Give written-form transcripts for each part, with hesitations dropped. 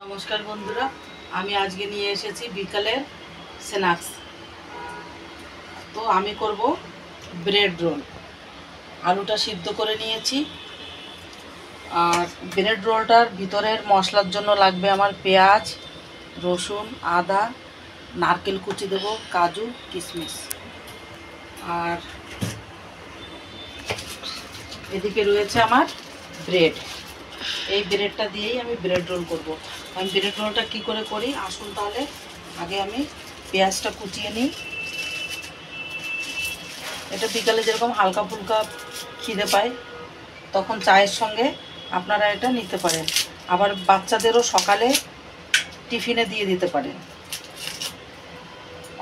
নমস্কার বন্ধুরা, আমি আজকে নিয়ে এসেছি বিকালের স্ন্যাক্স। তো আমি করব ব্রেড রোল। আলুটা সিদ্ধ করে নিয়েছি। আর ব্রেড রোলটার ভিতরের মশলার জন্য লাগবে আমার পেঁয়াজ, রসুন, আদা, নারকেল কুচি দেবো, কাজু, কিশমিশ। আর এদিকে রয়েছে আমার ব্রেড। এই ব্রেডটা দিয়েই আমি ব্রেড রোল করব। আমি ব্রেড রোলটা কী করে করি আসুন তাহলে। আগে আমি পেঁয়াজটা কুচিয়ে নিই। এটা বিকালে যেরকম হালকা ফুলকা খিদে পায় তখন চায়ের সঙ্গে আপনারা এটা নিতে পারেন। আবার বাচ্চাদেরও সকালে টিফিনে দিয়ে দিতে পারেন।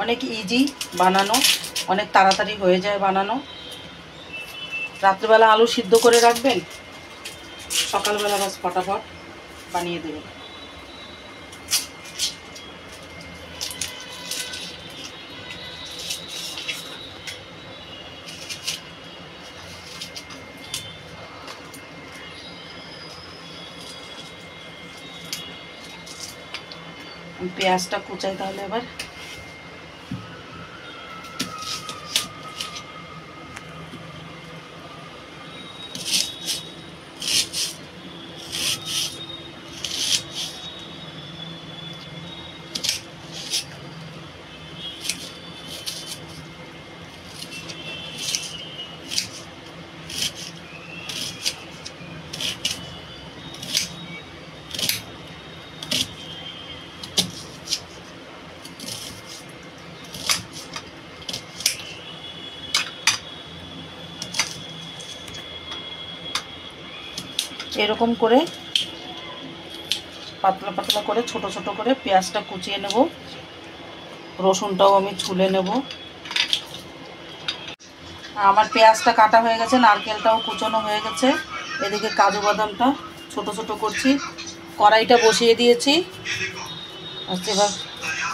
অনেক ইজি বানানো, অনেক তাড়াতাড়ি হয়ে যায় বানানো। রাত্রিবেলা আলু সিদ্ধ করে রাখবেন, সকালবেলা বাস ফটাফট বানিয়ে দেবেন। পেঁয়াজটা কুচাই তাহলে এবার। এরকম করে পাতলা পাতলা করে ছোট ছোট করে পেঁয়াজটা কুচিয়ে নেব। রসুনটাও আমি ছুলে নেব। আমার পেঁয়াজটা কাটা হয়ে গেছে, নারকেলটাও কুচোনো হয়ে গেছে। এদিকে কাজু বাদামটা ছোট ছোট করছি। কড়াইটা বসিয়ে দিয়েছি। আচ্ছা, এবার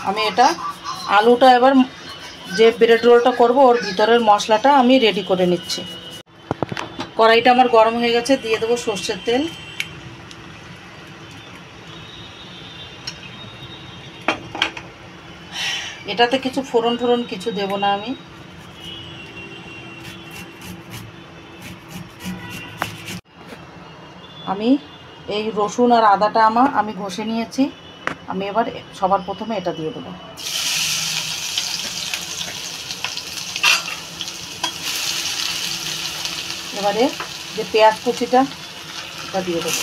আমি আলুটা এবার যে ব্রেড রোলটা করব ওর ভিতরের মশলাটা আমি রেডি করে নিচ্ছি। কড়াইটা আমার গরম হয়ে গেছে, দিয়ে দেবো সর্ষের তেল। এটাতে কিছু ফোড়ন টোড়ন কিছু দেব না আমি এই রসুন আর আদাটা আমি ঘষে নিয়েছি। আমি এবার সবার প্রথমে এটা দিয়ে দেবো। এবারে যে পেঁয়াজ কুচিটা এটা দিয়ে দেবো।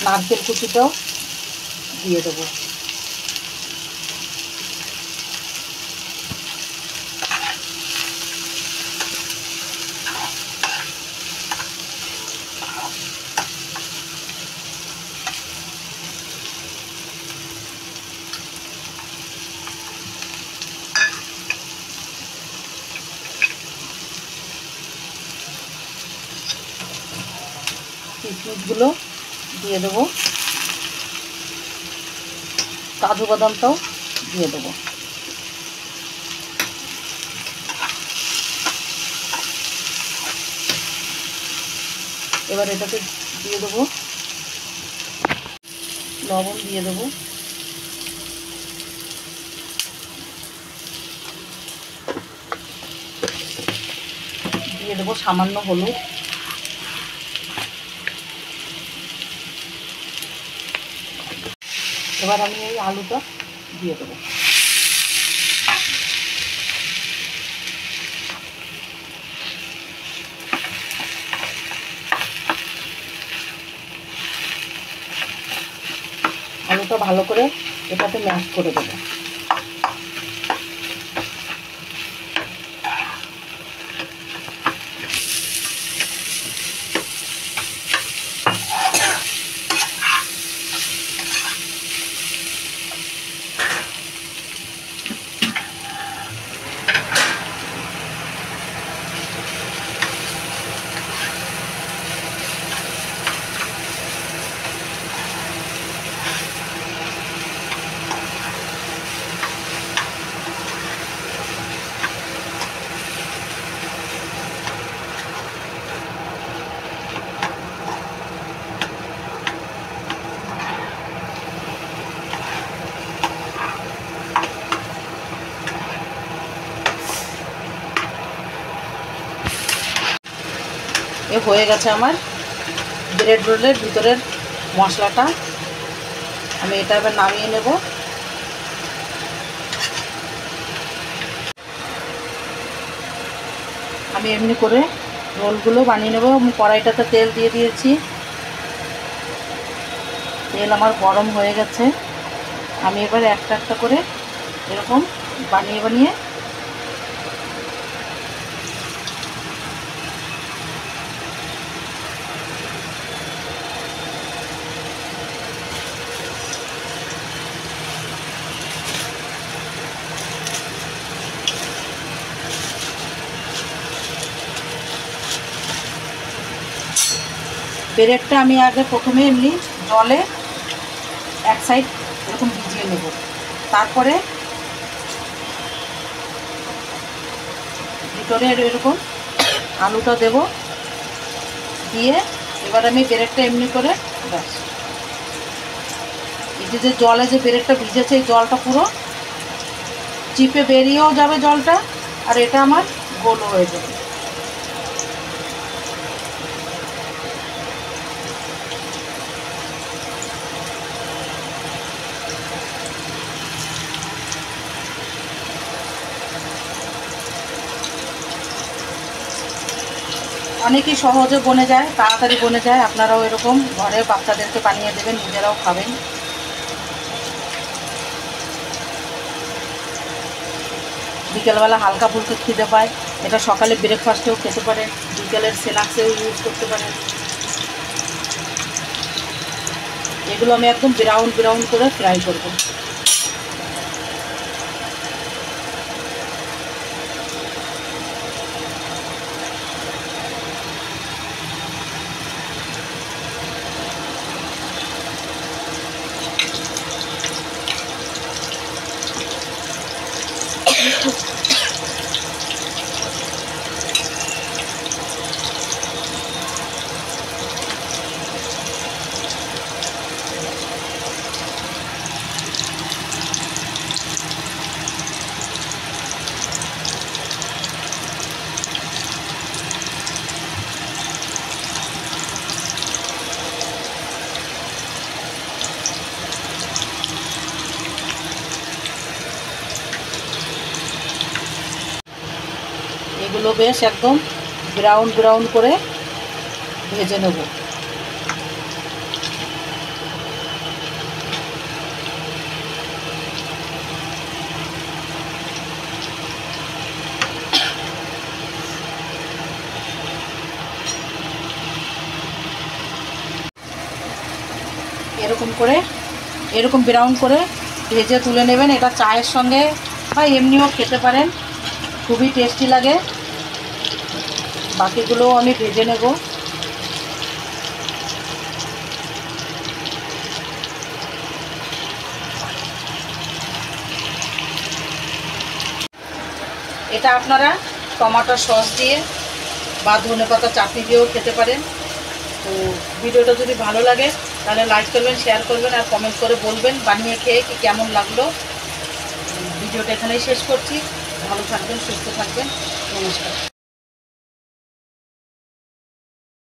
নারকেল কুচিটাও দিয়ে দেবো। কিশমিশগুলো দিয়ে দেবো। কাজু বাদামটাও দিয়ে দেবো। এবার এটাতে দিয়ে দেবো লবণ, দিয়ে দেবো সামান্য হলুদ। এবার আমি এই আলুটা দিয়ে দেবো। আলুটা ভালো করে এটাতে ম্যাশ করে দেবো। হয়ে গেছে আমার ব্রেড রোলের ভিতরের মশলাটা। আমি এটা এবার নামিয়ে নেব। আমি এমনি করে রোলগুলো বানিয়ে নেব। আমি কড়াইটাতে তেল দিয়ে দিয়েছি, তেল আমার গরম হয়ে গেছে। আমি এবার একটা একটা করে এরকম বানিয়ে বানিয়ে ব্রেডটা আমি আগে প্রথমে এমনি জলে এক সাইড এরকম ভিজিয়ে নেব, তারপরে ভিতরে এরকম আলুটা দেব, দিয়ে এবার আমি ব্রেডটা এমনি করে ব্যাস এই যে জলে যে ব্রেডটা ভিজেছে এই জলটা পুরো চিপে বেরিয়েও যাবে জলটা, আর এটা আমার গোলও হয়ে যাবে। অনেকই সহজে বনে যায়, তাড়াতাড়ি বনে যায়। আপনারাও এরকম ঘরে বাচ্চাদেরকে বানিয়ে দেবেন, নিজেরাও খাবেন। বিকেলবেলা হালকা ফুলকা খিদে পায়, এটা সকালে ব্রেকফাস্টেও খেতে পারেন, বিকেলের স্ন্যাক্সেও ইউজ করতে পারেন। এগুলো আমি একদম ব্রাউন ব্রাউন করে ফ্রাই করব। এগুলো বেশ একদম ব্রাউন ব্রাউন করে ভেজে নেব। এরকম ব্রাউন করে ভেজে তুলে নেবেন। এটা চায়ের সঙ্গে বা এমনিও খেতে পারেন, খুবই টেস্টি লাগে। বাকিগুলোও আমি ভেজে নেব। এটা আপনারা টমেটো সস দিয়ে বা ধনেপাতা চাটনি দিয়েও খেতে পারেন। তো ভিডিওটা যদি ভালো লাগে তাহলে লাইক করবেন, শেয়ার করবেন, আর কমেন্ট করে বলবেন বানিয়ে খেয়ে কি কেমন লাগলো। ভিডিওটা এখানেই শেষ করছি। ভালো থাকবেন, সুস্থ থাকবেন। নমস্কার।